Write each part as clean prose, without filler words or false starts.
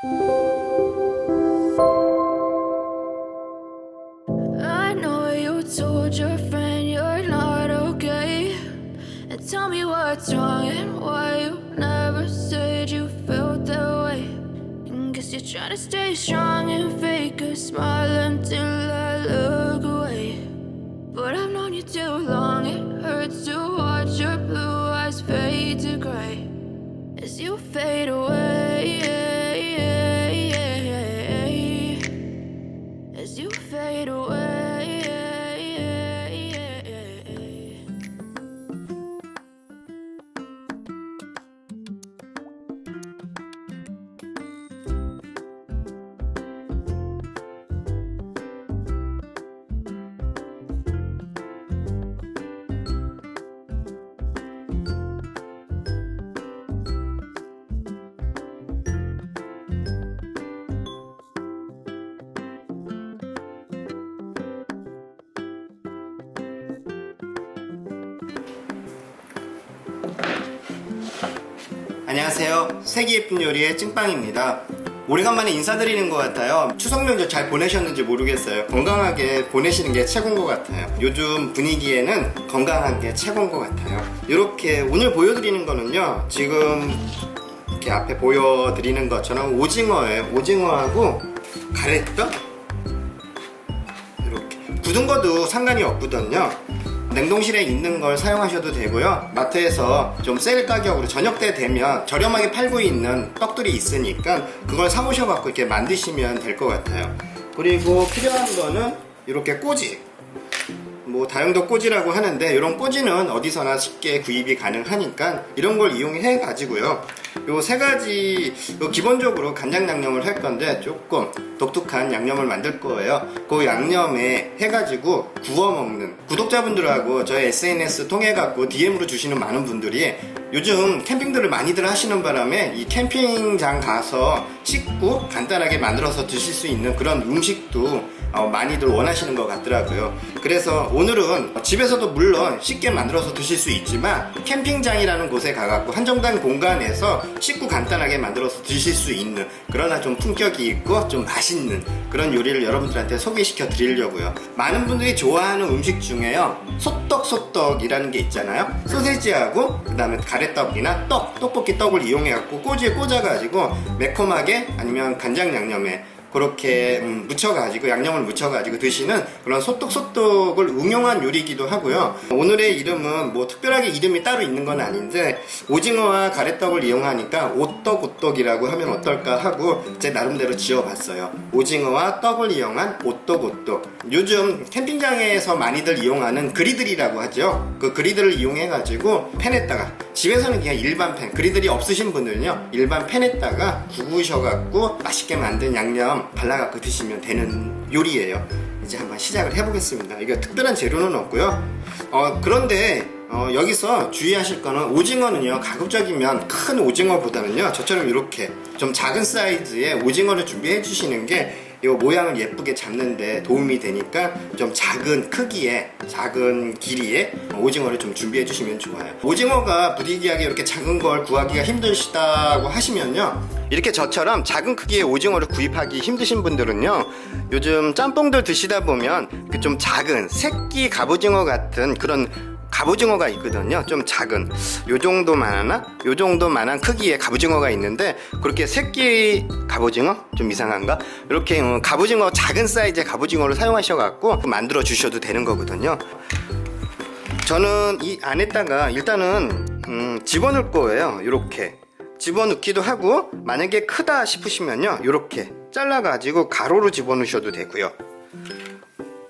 I know you told your friend you're not okay, and tell me what's wrong and why you never said you felt that way. And guess you're trying to stay strong and fake a smile until I look away. But I've known you too long, it hurts to watch your blue eyes fade to gray as you fade away, as you fade away. 안녕하세요. 세기 예쁜 요리의 찐빵입니다. 오래간만에 인사드리는 것 같아요. 추석 명절 잘 보내셨는지 모르겠어요. 건강하게 보내시는 게 최고인 것 같아요. 요즘 분위기에는 건강한 게 최고인 것 같아요. 이렇게 오늘 보여드리는 거는요, 지금 이렇게 앞에 보여드리는 것처럼 오징어예요. 오징어하고 가래떡? 이렇게 굳은 거도 상관이 없거든요. 냉동실에 있는 걸 사용하셔도 되고요. 마트에서 좀 세일 가격으로 저녁 때 되면 저렴하게 팔고 있는 떡들이 있으니까 그걸 사오셔갖고 이렇게 만드시면 될 것 같아요. 그리고 필요한 거는 이렇게 꼬지, 뭐 다용도 꼬지라고 하는데, 이런 꼬지는 어디서나 쉽게 구입이 가능하니까 이런 걸 이용해 가지고요, 요 세 가지 기본적으로 간장 양념을 할 건데 조금 독특한 양념을 만들 거예요. 그 양념에 해가지고 구워 먹는, 구독자분들하고 저의 SNS 통해 갖고 DM으로 주시는 많은 분들이 요즘 캠핑들을 많이들 하시는 바람에 이 캠핑장 가서 씻고 간단하게 만들어서 드실 수 있는 그런 음식도 많이들 원하시는 것 같더라고요. 그래서 오늘은 집에서도 물론 쉽게 만들어서 드실 수 있지만 캠핑장이라는 곳에 가갖고 한정된 공간에서 쉽고 간단하게 만들어서 드실 수 있는, 그러나 좀 품격이 있고 좀 맛있는 그런 요리를 여러분들한테 소개시켜 드리려고요. 많은 분들이 좋아하는 음식 중에요, 소떡소떡이라는 게 있잖아요. 소세지하고 그 다음에 가래떡이나 떡볶이 떡을 이용해갖고 꼬지에 꽂아가지고 매콤하게 아니면 간장 양념에 그렇게 묻혀가지고, 양념을 묻혀가지고 드시는 그런 소떡소떡을 응용한 요리이기도 하고요. 오늘의 이름은 뭐 특별하게 이름이 따로 있는 건 아닌데, 오징어와 가래떡을 이용하니까 오떡오떡이라고 하면 어떨까 하고 제 나름대로 지어봤어요. 오징어와 떡을 이용한 오떡오떡. 요즘 캠핑장에서 많이들 이용하는 그리들이라고 하죠. 그 그리들을 이용해가지고 팬에다가, 집에서는 그냥 일반 팬, 그리들이 없으신 분들은요 일반 팬에다가 구우셔갖고 맛있게 만든 양념 발라갖고 드시면 되는 요리예요. 이제 한번 시작을 해보겠습니다. 이거 특별한 재료는 없고요. 그런데 여기서 주의하실 거는, 오징어는요 가급적이면 큰 오징어보다는요 저처럼 이렇게 좀 작은 사이즈의 오징어를 준비해 주시는 게 이 모양을 예쁘게 잡는데 도움이 되니까 좀 작은 크기의, 작은 길이의 오징어를 좀 준비해 주시면 좋아요. 오징어가 부디기하게 이렇게 작은 걸 구하기가 힘드시다고 하시면요, 이렇게 저처럼 작은 크기의 오징어를 구입하기 힘드신 분들은요, 요즘 짬뽕들 드시다 보면 그 좀 작은 새끼 갑오징어 같은 그런 갑오징어가 있거든요. 좀 작은, 요 정도만한 크기의 갑오징어가 있는데, 그렇게 새끼 갑오징어? 좀 이상한가? 이렇게 갑오징어, 작은 사이즈의 갑오징어를 사용하셔갖고 만들어 주셔도 되는 거거든요. 저는 이 안에다가 일단은 집어넣을 거예요. 이렇게 집어넣기도 하고, 만약에 크다 싶으시면요 이렇게 잘라가지고 가로로 집어넣으셔도 되고요,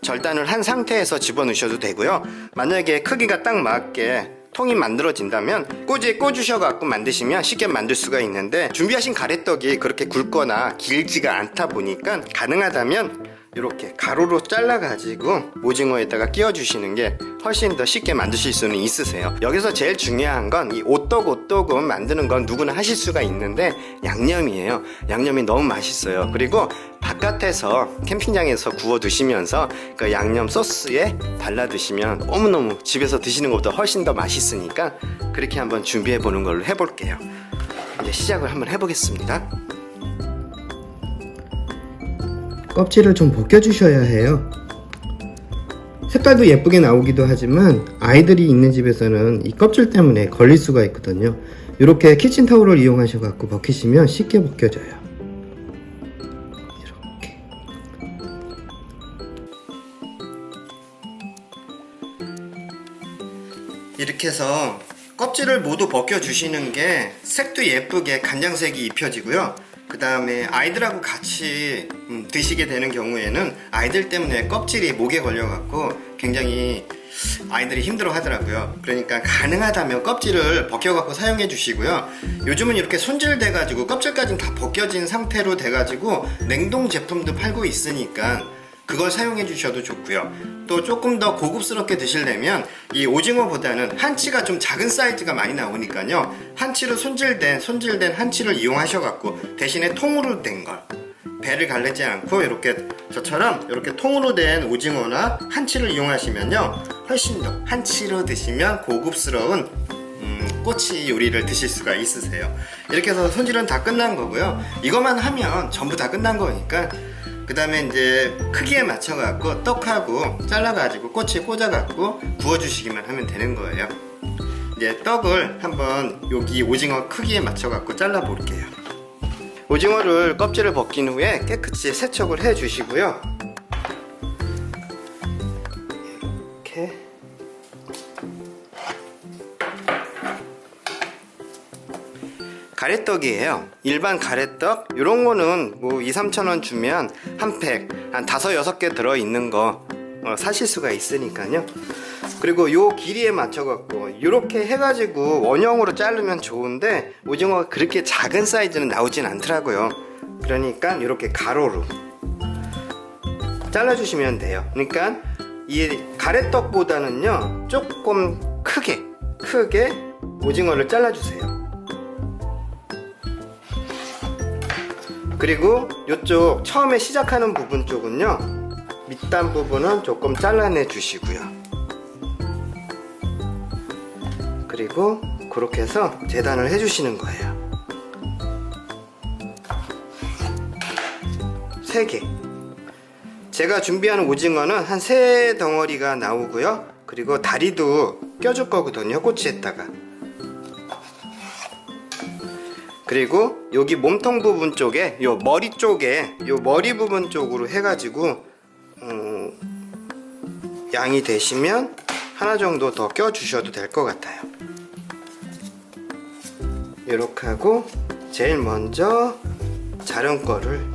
절단을 한 상태에서 집어넣으셔도 되고요. 만약에 크기가 딱 맞게 통이 만들어진다면 꼬지에 꽂으셔갖고 만드시면 쉽게 만들 수가 있는데, 준비하신 가래떡이 그렇게 굵거나 길지가 않다 보니까 가능하다면 이렇게 가로로 잘라가지고 오징어에다가 끼워주시는 게 훨씬 더 쉽게 만드실 수는 있으세요. 여기서 제일 중요한 건 이 오떡은 만드는 건 누구나 하실 수가 있는데 양념이에요. 양념이 너무 맛있어요. 그리고 바깥에서 캠핑장에서 구워 드시면서 그 양념 소스에 발라 드시면 너무너무 집에서 드시는 것보다 훨씬 더 맛있으니까 그렇게 한번 준비해 보는 걸로 해볼게요. 이제 시작을 한번 해보겠습니다. 껍질을 좀 벗겨주셔야 해요. 색깔도 예쁘게 나오기도 하지만 아이들이 있는 집에서는 이 껍질 때문에 걸릴 수가 있거든요. 이렇게 키친타올을 이용하셔 갖고 벗기시면 쉽게 벗겨져요. 이렇게. 이렇게 해서 껍질을 모두 벗겨주시는 게 색도 예쁘게 간장색이 입혀지고요. 그 다음에 아이들하고 같이 드시게 되는 경우에는 아이들 때문에 껍질이 목에 걸려갖고 굉장히 아이들이 힘들어 하더라고요. 그러니까 가능하다면 껍질을 벗겨갖고 사용해 주시고요. 요즘은 이렇게 손질돼 가지고 껍질까지 다 벗겨진 상태로 돼 가지고 냉동 제품도 팔고 있으니까 그걸 사용해 주셔도 좋고요. 또 조금 더 고급스럽게 드시려면 이 오징어보다는 한치가 좀 작은 사이즈가 많이 나오니까요. 한치로 손질된 한치를 이용하셔 갖고 대신에 통으로 된 걸, 배를 가르지 않고 이렇게 저처럼 이렇게 통으로 된 오징어나 한치를 이용하시면요, 훨씬 더 한치로 드시면 고급스러운 꼬치 요리를 드실 수가 있으세요. 이렇게 해서 손질은 다 끝난 거고요. 이것만 하면 전부 다 끝난 거니까 그 다음에 이제 크기에 맞춰갖고 떡하고 잘라가지고 꼬치에 꽂아갖고 구워주시기만 하면 되는 거예요. 이제 떡을 한번 여기 오징어 크기에 맞춰갖고 잘라볼게요. 오징어를 껍질을 벗긴 후에 깨끗이 세척을 해주시고요. 이렇게 가래떡이에요. 일반 가래떡 이런 거는 뭐 2-3천원 주면 한 팩 한 5-6개 들어있는 거 사실 수가 있으니까요. 그리고 요 길이에 맞춰 갖고 이렇게 해가지고 원형으로 자르면 좋은데 오징어가 그렇게 작은 사이즈는 나오진 않더라고요. 그러니까 이렇게 가로로 잘라주시면 돼요. 그러니까 이 가래떡보다는요 조금 크게 오징어를 잘라주세요. 그리고 이쪽 처음에 시작하는 부분 쪽은요, 밑단 부분은 조금 잘라내 주시고요. 그리고 그렇게 해서 재단을 해주시는 거예요. 3개. 제가 준비하는 오징어는 한 3덩어리가 나오고요. 그리고 다리도 껴줄 거거든요, 꼬치에다가. 그리고 여기 몸통 부분 쪽에 요 머리 쪽에 요 머리 부분 쪽으로 해가지고 양이 되시면 하나 정도 더 껴주셔도 될 것 같아요. 이렇게 하고 제일 먼저 자른 거를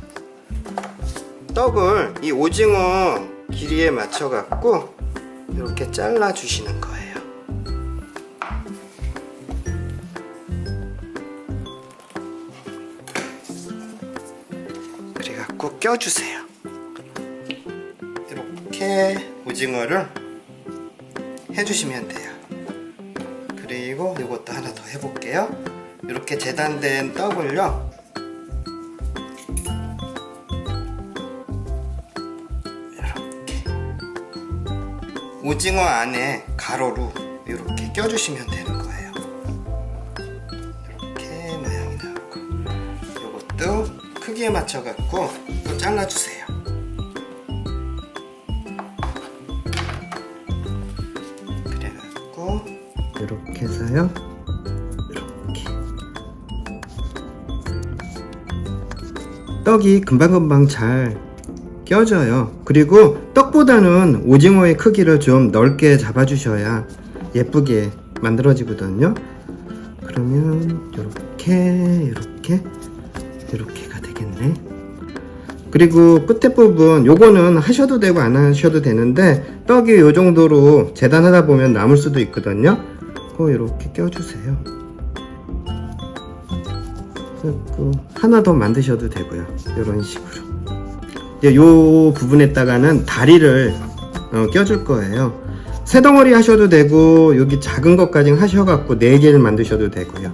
떡을 이 오징어 길이에 맞춰 갖고 이렇게 잘라 주시는 거예요. 그래갖고 껴주세요. 이렇게 오징어를 해주시면 돼요. 그리고 이것도 하나 더 해볼게요. 이렇게 재단된 떡을요, 이렇게 오징어 안에 가로로 이렇게 껴주시면 되는 거예요. 이렇게 모양이 나오고 이것도 크기에 맞춰갖고 또 잘라주세요. 그래갖고 이렇게 해서요, 이렇게 떡이 금방금방 잘 껴져요. 그리고 떡보다는 오징어의 크기를 좀 넓게 잡아주셔야 예쁘게 만들어지거든요. 그러면 이렇게가 되겠네. 그리고 끝에 부분 요거는 하셔도 되고 안 하셔도 되는데 떡이 요 정도로 재단하다 보면 남을 수도 있거든요. 그거 이렇게 껴주세요. 그리고 하나 더 만드셔도 되고요. 이런 식으로 이제 요 부분에다가는 다리를 껴줄 거예요. 3덩어리 하셔도 되고 여기 작은 것까지 하셔갖고 4개를 만드셔도 되고요.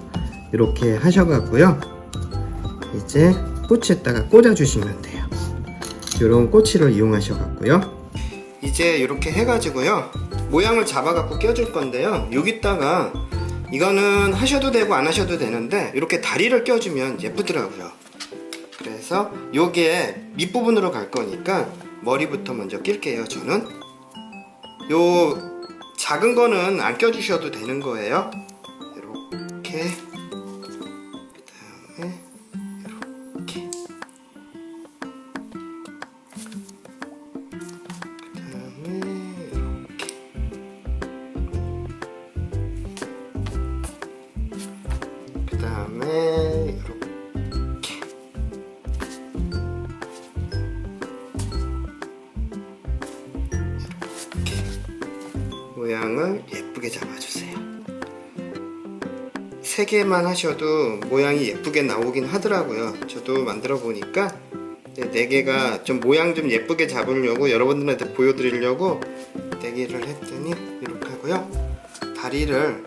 이렇게 하셔갖고요, 이제 꼬치에다가 꽂아주시면 돼요. 이런 꼬치를 이용하셔갖고요, 이제 이렇게 해가지고요 모양을 잡아갖고 껴줄 건데요. 여기다가 이거는 하셔도 되고 안 하셔도 되는데 이렇게 다리를 껴주면 예쁘더라고요. 그래서 해서 요게 밑부분으로 갈 거니까 머리부터 먼저 낄게요. 저는 요 작은 거는 안 껴주셔도 되는 거예요. 이렇게 그다음에 이렇게 그다음에 이렇게 모양을 예쁘게 잡아주세요. 3개만 하셔도 모양이 예쁘게 나오긴 하더라고요. 저도 만들어 보니까 4개가 좀 모양 좀 예쁘게 잡으려고 여러분들한테 보여드리려고 4개를 했더니 이렇게 하고요. 다리를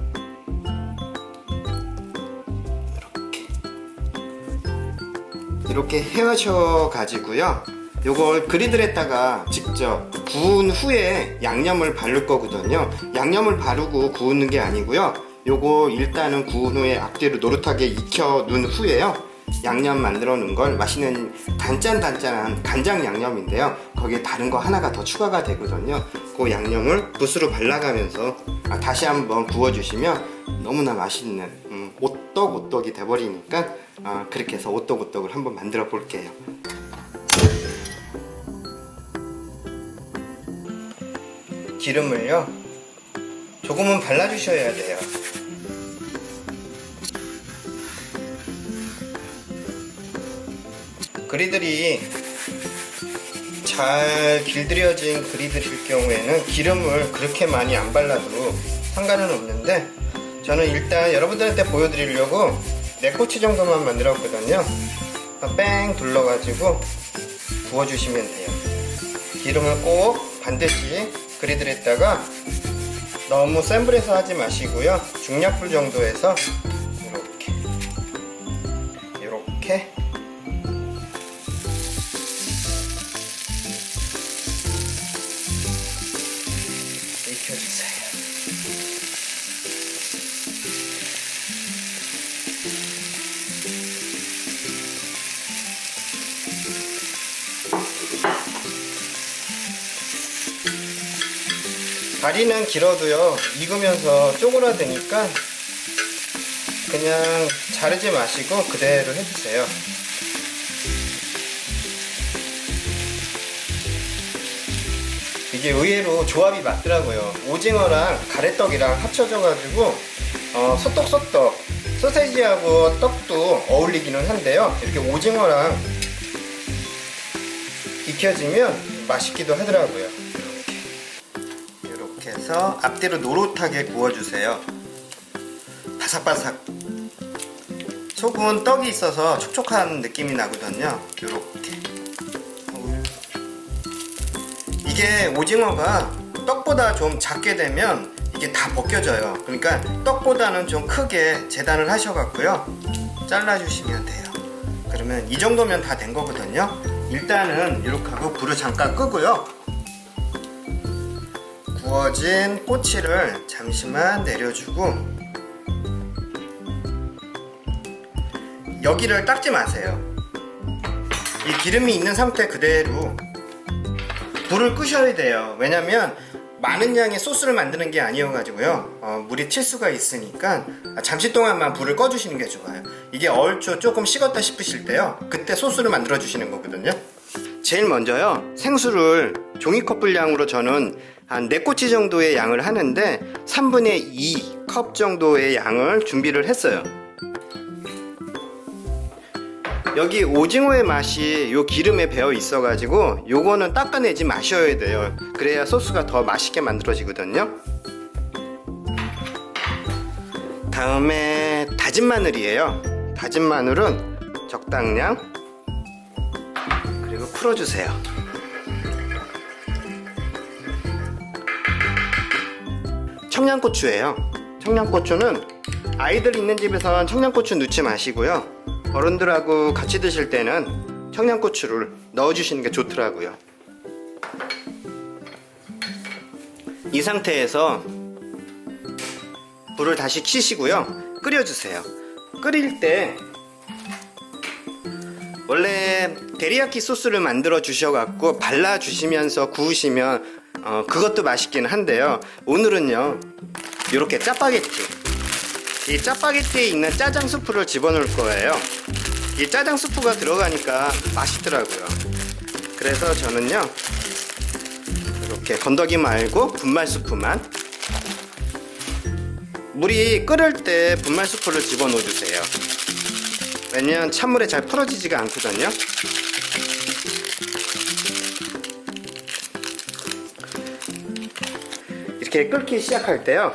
이렇게 헤어져 가지고요. 요걸 그리들에다가 직접 구운 후에 양념을 바를 거거든요. 양념을 바르고 구우는 게 아니고요. 요거 일단은 구운 후에 앞뒤로 노릇하게 익혀 놓은 후에요. 양념 만들어 놓은 걸 맛있는 단짠단짠한 간장 양념인데요. 거기에 다른 거 하나가 더 추가가 되거든요. 그 양념을 붓으로 발라가면서 다시 한번 구워주시면 너무나 맛있는 오떡오떡이 돼버리니까 그렇게 해서 오떡오떡을 한번 만들어 볼게요. 기름을요 조금은 발라주셔야 돼요. 그리들이 잘 길들여진 그리들일 경우에는 기름을 그렇게 많이 안 발라도 상관은 없는데 저는 일단 여러분들한테 보여드리려고 4꼬치 정도만 만들었거든요. 뺑 둘러가지고 구워주시면 돼요. 기름을 꼭 반드시 그리들에다가 너무 센 불에서 하지 마시고요. 중약불 정도에서 이렇게 익혀주세요. 다리는 길어도요 익으면서 쪼그라드니까 그냥 자르지 마시고 그대로 해주세요. 이게 의외로 조합이 맞더라고요. 오징어랑 가래떡이랑 합쳐져 가지고 소떡소떡 소세지하고 떡도 어울리기는 한데요. 이렇게 오징어랑 익혀지면 맛있기도 하더라고요. 이렇게 해서 앞뒤로 노릇하게 구워주세요. 바삭바삭. 속은 떡이 있어서 촉촉한 느낌이 나거든요. 이렇게. 이게 오징어가 떡보다 좀 작게 되면 이게 다 벗겨져요. 그러니까 떡보다는 좀 크게 재단을 하셔갖고요 잘라주시면 돼요. 그러면 이 정도면 다 된 거거든요. 일단은 이렇게 하고 불을 잠깐 끄고요. 구워진 꼬치를 잠시만 내려주고 여기를 닦지 마세요. 이 기름이 있는 상태 그대로 불을 끄셔야 돼요. 왜냐면 많은 양의 소스를 만드는 게 아니어가지고요 물이 튈 수가 있으니까 잠시 동안만 불을 꺼주시는 게 좋아요. 이게 얼추 조금 식었다 싶으실 때요 그때 소스를 만들어 주시는 거거든요. 제일 먼저요 생수를 종이컵 분량으로 저는 한 4꼬치 정도의 양을 하는데 3분의 2컵 정도의 양을 준비를 했어요. 여기 오징어의 맛이 요 기름에 배어 있어 가지고 요거는 닦아내지 마셔야 돼요. 그래야 소스가 더 맛있게 만들어지거든요. 다음에 다진 마늘이에요. 다진 마늘은 적당량 그리고 풀어주세요. 청양고추예요. 청양고추는 아이들 있는 집에선 청양고추 넣지 마시고요 어른들하고 같이 드실 때는 청양고추를 넣어주시는 게 좋더라고요. 이 상태에서 불을 다시 켜시고요 끓여주세요. 끓일 때 원래 데리야끼 소스를 만들어 주셔갖고 발라주시면서 구우시면 그것도 맛있긴 한데요. 오늘은요 이렇게 짜파게티, 이 짜파게티에 있는 짜장 스프를 집어넣을 거예요. 이 짜장 스프가 들어가니까 맛있더라고요. 그래서 저는요 이렇게 건더기 말고 분말 스프만, 물이 끓을 때 분말 스프를 집어넣어 주세요. 왜냐면 찬물에 잘 풀어지지가 않거든요. 이렇게 끓기 시작할 때요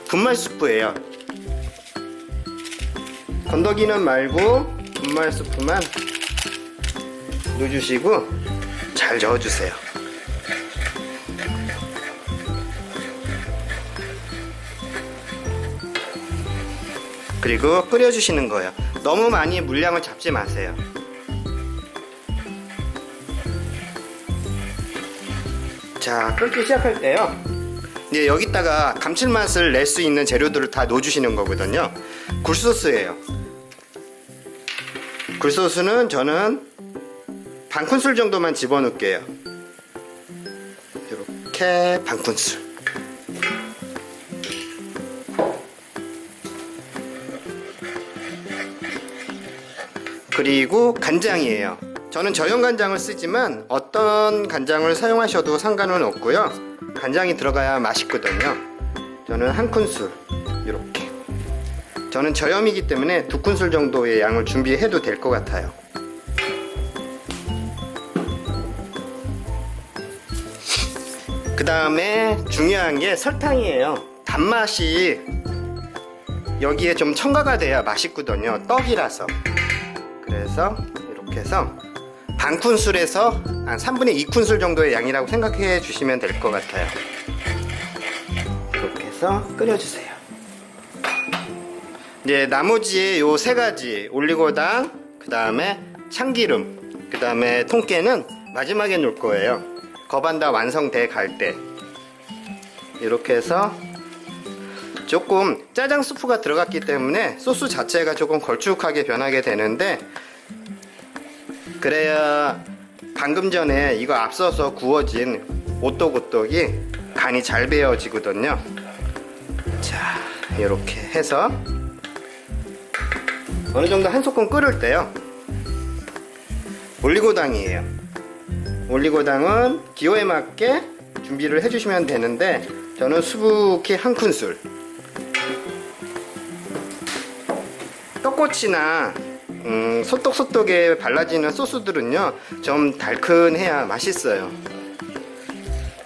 분말 스프예요. 건더기는 말고 분말 스프만 넣어주시고 잘 저어주세요. 그리고 끓여주시는 거예요. 너무 많이 물량을 잡지 마세요. 자, 끓기 시작할 때요 이제 여기다가 감칠맛을 낼 수 있는 재료들을 다 넣어주시는 거거든요. 굴소스예요. 굴소스는 저는 반 큰술 정도만 집어넣을게요. 이렇게 반 큰술. 그리고 간장이에요. 저는 저염 간장을 쓰지만 어떤 간장을 사용하셔도 상관은 없고요. 간장이 들어가야 맛있거든요. 저는 한 큰술 이렇게. 저는 저염이기 때문에 2큰술 정도의 양을 준비해도 될 것 같아요. 그 다음에 중요한 게 설탕이에요. 단맛이 여기에 좀 첨가가 돼야 맛있거든요. 떡이라서. 그래서 이렇게 해서 반 큰술에서 한 3분의 2큰술 정도의 양이라고 생각해 주시면 될 것 같아요. 이렇게 해서 끓여주세요. 이제 나머지 요 3가지 올리고당, 그 다음에 참기름, 그 다음에 통깨는 마지막에 넣을 거예요. 거반다 완성돼 갈 때. 이렇게 해서 조금 짜장 스프가 들어갔기 때문에 소스 자체가 조금 걸쭉하게 변하게 되는데, 그래야 방금 전에 이거 앞서서 구워진 오떡오떡이 간이 잘 배어지거든요. 자, 이렇게 해서 어느 정도 한 소끔 끓을 때요 올리고당이에요. 올리고당은 기호에 맞게 준비를 해주시면 되는데, 저는 수북히 한 큰술. 떡꼬치나 소떡소떡에 발라지는 소스들은요 좀 달큰해야 맛있어요.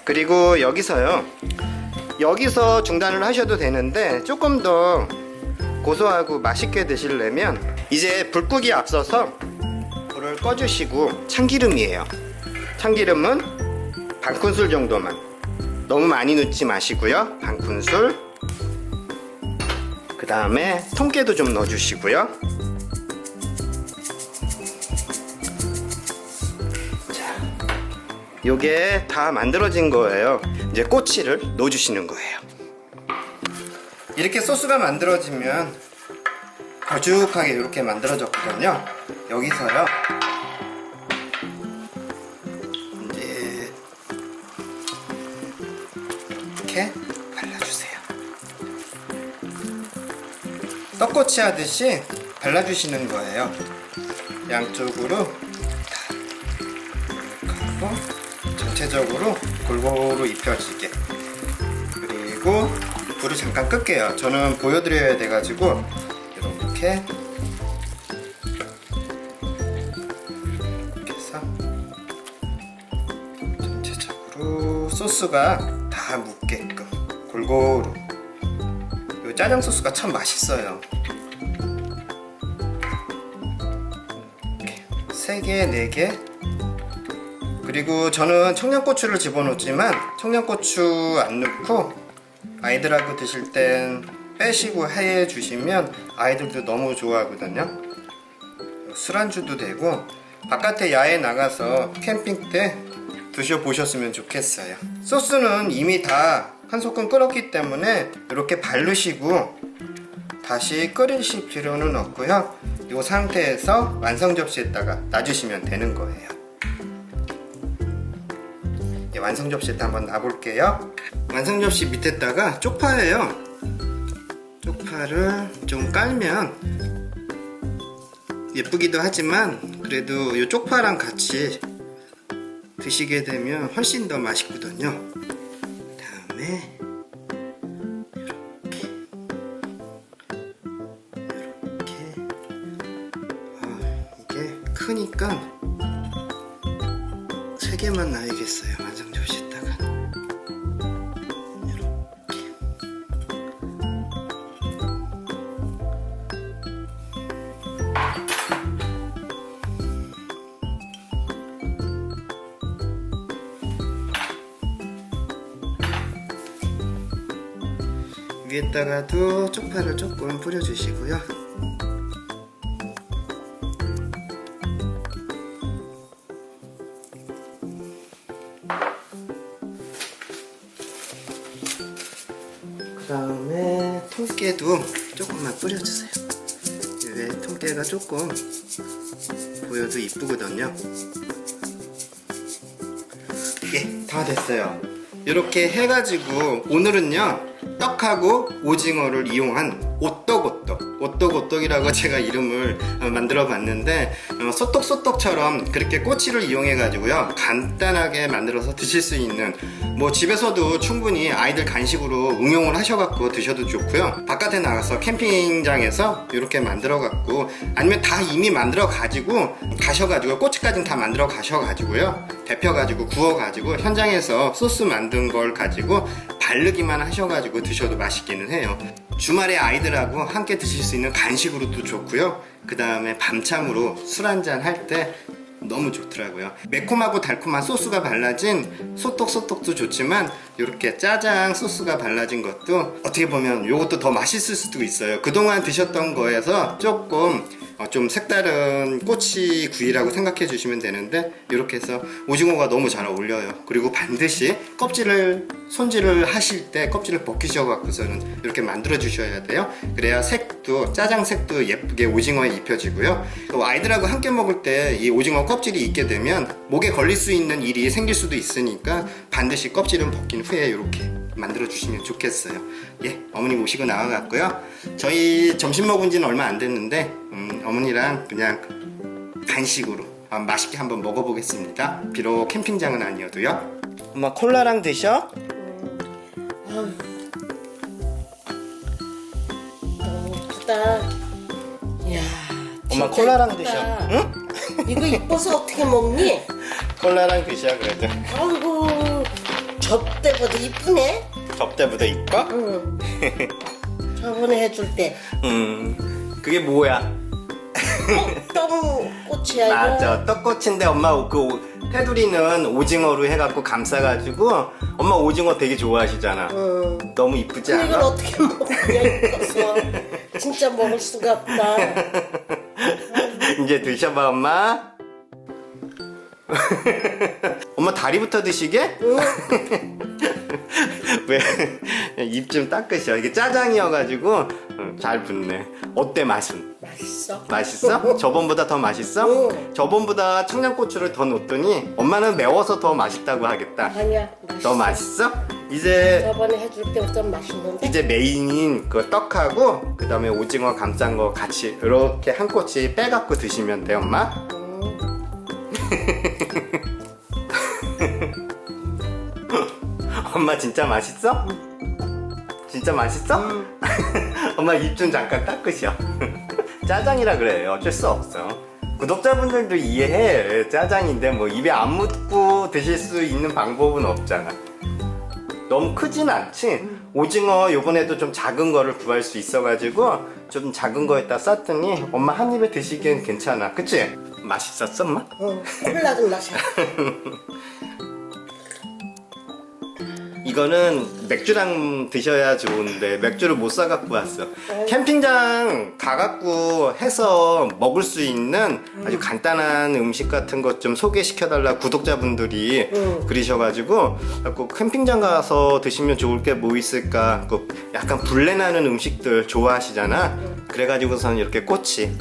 그리고 여기서 중단을 하셔도 되는데, 조금 더 고소하고 맛있게 드시려면 이제 불 끄기 앞서서 불을 꺼주시고 참기름이에요. 참기름은 반 큰술 정도만, 너무 많이 넣지 마시고요. 반 큰술. 그 다음에 통깨도 좀 넣어주시고요. 요게 다 만들어진 거예요. 이제 꼬치를 넣어주시는 거예요. 이렇게 소스가 만들어지면 걸쭉하게 이렇게 만들어졌거든요. 여기서요 이제 이렇게 발라주세요. 떡꼬치 하듯이 발라주시는 거예요. 양쪽으로 다 이렇게 하고 전체적으로 골고루 입혀지게. 그리고 불을 잠깐 끌게요. 저는 보여드려야 돼가지고 이렇게 해서 전체적으로 소스가 다 묻게끔 골고루. 이 짜장 소스가 참 맛있어요. 이렇게 3개, 4개. 그리고 저는 청양고추를 집어넣지만 청양고추 안 넣고 아이들하고 드실 땐 빼시고 해 주시면 아이들도 너무 좋아하거든요. 술안주도 되고 바깥에 야외 나가서 캠핑 때 드셔보셨으면 좋겠어요. 소스는 이미 다 한 소끔 끓었기 때문에 이렇게 바르시고 다시 끓이실 필요는 없고요. 이 상태에서 완성 접시에다가 놔주시면 되는 거예요. 완성 접시에다 한번 놔볼게요. 완성 접시 밑에다가 쪽파예요. 쪽파를 좀 깔면 예쁘기도 하지만 그래도 이 쪽파랑 같이 드시게 되면 훨씬 더 맛있거든요. 다음에 이게 크니까 3개만 놔야겠어요. 완성 접시에다가 이렇게. 위에다가도 쪽파를 조금 뿌려주시고요. 그 다음에 통깨도 조금만 뿌려주세요. 왜 통깨가 조금 보여도 이쁘거든요. 예, 다 됐어요. 이렇게 해가지고 오늘은요 떡하고 오징어를 이용한 오떡오떡이라고 제가 이름을 만들어 봤는데 소떡소떡처럼 그렇게 꼬치를 이용해 가지고요 간단하게 만들어서 드실 수 있는, 뭐 집에서도 충분히 아이들 간식으로 응용을 하셔 갖고 드셔도 좋고요, 바깥에 나가서 캠핑장에서 이렇게 만들어 갖고, 아니면 다 이미 만들어 가지고 가셔 가지고 꼬치까지는 다 만들어 가셔 가지고요 데펴 가지고 구워 가지고 현장에서 소스 만든 걸 가지고 바르기만 하셔 가지고 드셔도 맛있기는 해요. 주말에 아이들하고 함께 드실 수 있는 간식으로도 좋고요, 그 다음에 밤참으로 술 한잔 할 때 너무 좋더라고요. 매콤하고 달콤한 소스가 발라진 소떡소떡도 좋지만 이렇게 짜장 소스가 발라진 것도 어떻게 보면 이것도 더 맛있을 수도 있어요. 그동안 드셨던 거에서 조금 좀 색다른 꼬치 구이라고 생각해 주시면 되는데, 이렇게 해서 오징어가 너무 잘 어울려요. 그리고 반드시 껍질을 손질을 하실 때 껍질을 벗기셔 갖고서는 이렇게 만들어 주셔야 돼요. 그래야 색도, 짜장 색도 예쁘게 오징어에 입혀지고요. 또 아이들하고 함께 먹을 때 이 오징어 껍질이 있게 되면 목에 걸릴 수 있는 일이 생길 수도 있으니까 반드시 껍질은 벗긴 후에 이렇게 만들어 주시면 좋겠어요. 예, 어머니 모시고 나와갔고요. 저희 점심 먹은 지는 얼마 안 됐는데 어머니랑 그냥 간식으로 맛있게 한번 먹어보겠습니다. 비록 캠핑장은 아니어도요. 엄마 콜라랑 드셔? 너무 예쁘다. 이야, 엄마 진짜 콜라랑 예쁘다. 드셔. 응? 이거 이뻐서 어떻게 먹니? 콜라랑 드셔 그래도. 아이고, 접대보다 이쁘네. 접대보다 이뻐? 응. 저번에 해줄 때 그게 뭐야? 떡꼬치야 이거. 맞아, 떡꼬치인데 엄마 그 테두리는 오징어로 해갖고 감싸가지고, 엄마 오징어 되게 좋아하시잖아. 너무 이쁘지 이걸 않아? 어떻게 먹냐 이뻐서. 진짜 먹을 수가 없다. 이제 드셔봐 엄마. 엄마 다리부터 드시게? 왜? 입 좀 닦으셔. 이게 짜장이어가지고 잘 붙네. 어때 맛은? 맛있어. 맛있어? 저번보다 더 맛있어? 응. 저번보다 청양고추를 더 넣었더니 엄마는 매워서 더 맛있다고 하겠다. 아니야, 맛있어. 더 맛있어? 이제 저번에 해줄 때부터 맛있는데. 이제 메인인 그 떡하고 그 다음에 오징어 감싼 거 같이 이렇게 한 꼬치 빼갖고 드시면 돼 엄마. 엄마 진짜 맛있어? 진짜 맛있어? 엄마 입 좀 잠깐 닦으셔. 짜장이라 그래. 어쩔 수 없어. 구독자분들도 이해해. 짜장인데 뭐 입에 안 묻고 드실 수 있는 방법은 없잖아. 너무 크진 않지? 오징어 요번에도 좀 작은 거를 구할 수 있어가지고 좀 작은 거에다 쌌더니 엄마 한 입에 드시기엔 괜찮아. 그치? 맛있었어 엄마? 응, 콜라 좀 마셔. 이거는 맥주랑 드셔야 좋은데 맥주를 못 사갖고 왔어. 캠핑장 가갖고 해서 먹을 수 있는 아주 간단한 음식 같은 것 좀 소개시켜달라 구독자분들이 그러셔가지고 캠핑장 가서 드시면 좋을 게 뭐 있을까, 약간 불내나는 음식들 좋아하시잖아. 그래가지고서는 이렇게 꼬치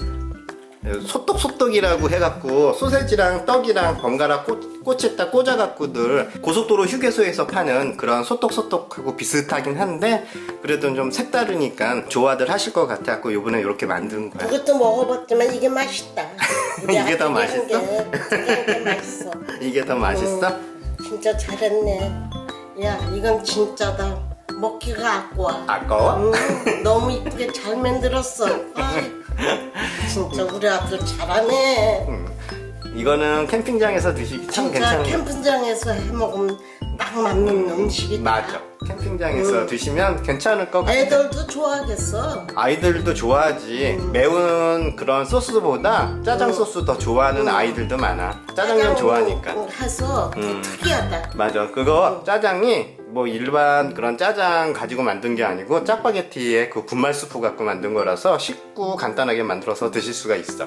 소떡소떡이라고 해갖고 소세지랑 떡이랑 번갈아 꽂혔다 꽂아갖고들 고속도로 휴게소에서 파는 그런 소떡소떡하고 비슷하긴 한데 그래도 좀 색다르니까 좋아들 하실 것 같아갖고 요번에 이렇게 만든 거야. 그것도 먹어봤지만 이게 맛있다. 이게 더 맛있어? 이게 맛있어. 이게 더 맛있어? 진짜 잘했네. 야, 이건 진짜다. 먹기가 아까워. 아까워? 너무 이쁘게 잘 만들었어. 아이, 진짜 우리 아들 잘하네. 이거는 캠핑장에서 드시기 참 진짜 괜찮은 거. 캠핑장에서 해 먹으면 딱 맞는 음식이다. 맞아. 캠핑장에서 드시면 괜찮을 것 같아. 애들도 좋아하겠어. 아이들도 좋아하지. 매운 그런 소스보다 짜장 소스 더 좋아하는 아이들도 많아. 짜장면 좋아하니까. 해서 특이하다. 맞아. 그거 짜장이 뭐 일반 그런 짜장 가지고 만든 게 아니고 짜파게티에 그 분말 수프 갖고 만든 거라서 쉽고 간단하게 만들어서 드실 수가 있어.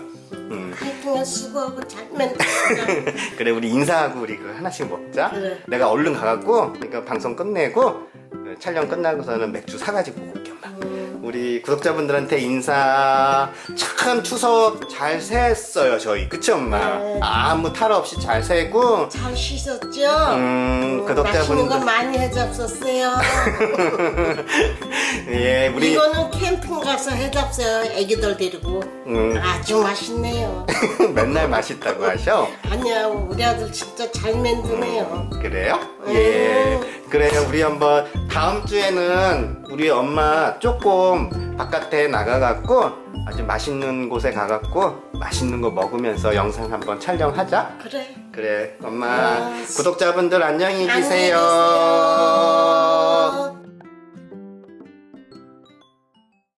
하여튼 수고하고 잘 만들었어. 그래 우리 인사하고 우리 그 하나씩 먹자. 그래. 내가 얼른 가갖고 그러니까 방송 끝내고 촬영 끝나고서는 맥주 사가지고 올게. 엄마. 우리 구독자분들한테 인사. 참 추석 잘 새했어요 저희. 그치 엄마? 네. 아무 탈 없이 잘 새고 잘 쉬셨죠? 맛있는 구독자분들 거 많이 해잡섰어요. 예 우리 이거는 캠핑 가서 해잡어요. 애기들 데리고. 아주 맛있네요. 맨날 맛있다고 하셔. 아니야, 우리 아들 진짜 잘 만드네요. 그래요? 예. 그래요. 우리 한번 다음 주에는 우리 엄마 조금 바깥에 나가갖고 아주 맛있는 곳에 가갖고 맛있는 거 먹으면서 영상 한번 촬영하자. 그래. 그래. 엄마 아, 구독자분들 안녕히 안녕히 계세요. 계세요.